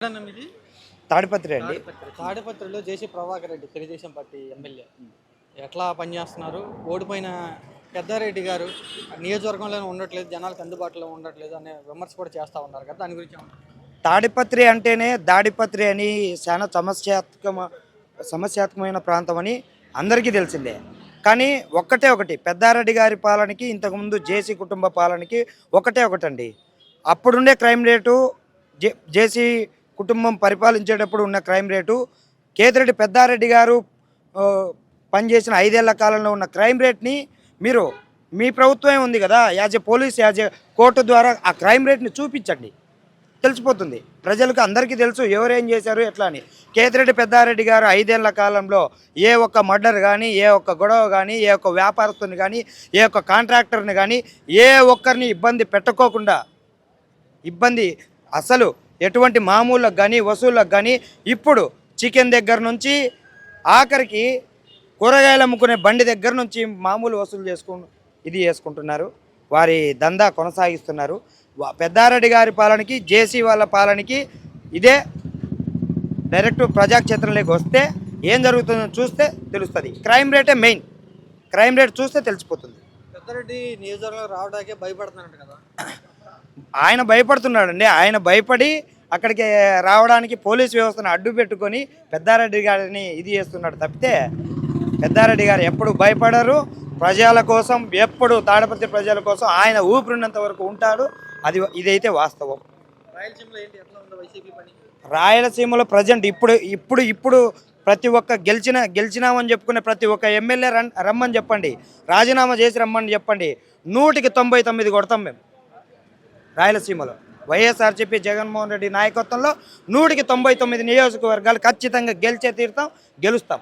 ఎక్కడన్నా మీది? తాడిపత్రి అండి. తాడిపత్రిలో జేసీ ప్రభాకర్ రెడ్డి తెలుగుదేశం పార్టీ ఎమ్మెల్యే ఎట్లా పనిచేస్తున్నారు? ఓడిపోయిన పెద్దారెడ్డి గారు నియోజకవర్గంలోనే ఉండట్లేదు, జనాలకు అందుబాటులో ఉండట్లేదు అనే విమర్శ కూడా చేస్తూ ఉన్నారు కదా, దాని గురించి తాడిపత్రి అంటేనే దాడిపత్రి అని చాలా సమస్యాత్మకమైన ప్రాంతం అని అందరికీ తెలిసిందే. కానీ ఒకటి పెద్దారెడ్డి గారి పాలనకి ఇంతకుముందు జేసీ కుటుంబ పాలనకి ఒకటండి. అప్పుడుండే క్రైమ్ రేటు జేసీ కుటుంబం పరిపాలించేటప్పుడు ఉన్న క్రైమ్ రేటు, కేతిరెడ్డి పెద్దారెడ్డి గారు పనిచేసిన 5 ఏళ్ల కాలంలో ఉన్న క్రైమ్ రేట్ని మీరు మీ ప్రభుత్వమే ఉంది కదా, as a police, as a court ద్వారా ఆ క్రైమ్ రేట్ని చూపించండి, తెలిసిపోతుంది. ప్రజలకు అందరికీ తెలుసు ఎవరేం చేశారు ఎట్లా అని. కేతిరెడ్డి పెద్దారెడ్డి గారు 5 ఏళ్ల కాలంలో ఏ ఒక్క మర్డర్ కానీ, ఏ ఒక్క గొడవ కానీ, ఏ ఒక్క వ్యాపారస్తుని కానీ, ఏ ఒక్క కాంట్రాక్టర్ని కానీ ఏ ఒక్కరిని ఇబ్బంది పెట్టకోకుండా, అసలు ఎటువంటి మామూళ్ళకు కానీ వసూళ్ళకు కానీ, ఇప్పుడు చికెన్ దగ్గర నుంచి ఆఖరికి కూరగాయలు అమ్ముకునే బండి దగ్గర నుంచి మామూలు వసూలు చేసుకుంటున్నారు. వారి దందా కొనసాగిస్తున్నారు. పెద్దారెడ్డి గారి పాలనకి జేసీ వాళ్ళ పాలనకి ఇదే డైరెక్ట్ ప్రజాక్షేత్రంలోకి వస్తే ఏం జరుగుతుందో చూస్తే తెలుస్తుంది. క్రైమ్ రేటే మెయిన్. క్రైమ్ రేట్ చూస్తే తెలిసిపోతుంది. పెద్దారెడ్డి నియోజకవర్గంలో రావడానికే భయపడుతున్నారంట కదా. ఆయన భయపడుతున్నాడండి. ఆయన భయపడి అక్కడికి రావడానికి పోలీస్ వ్యవస్థను అడ్డు పెట్టుకొని పెద్దారెడ్డి గారిని ఇది చేస్తున్నాడు తప్పితే, పెద్దారెడ్డి గారు ఎప్పుడు భయపడరు. ప్రజల కోసం ఎప్పుడు తాడిపత్రి ప్రజల కోసం ఆయన ఊపిరినంత వరకు ఉంటాడు. ఇదైతే వాస్తవం. రాయలసీమలో ప్రజెంట్ ఇప్పుడు ప్రతి ఒక్క గెలిచినామని చెప్పుకునే ప్రతి ఒక్క ఎమ్మెల్యే రమ్మని చెప్పండి, రాజీనామా చేసి రమ్మని చెప్పండి, 100కి 99 కొడతాం మేము. రాయలసీమలో వైఎస్ఆర్సీపీ జగన్మోహన్ రెడ్డి నాయకత్వంలో 100కి 99 నియోజకవర్గాలు ఖచ్చితంగా గెలిచే తీరుతాం, గెలుస్తాం.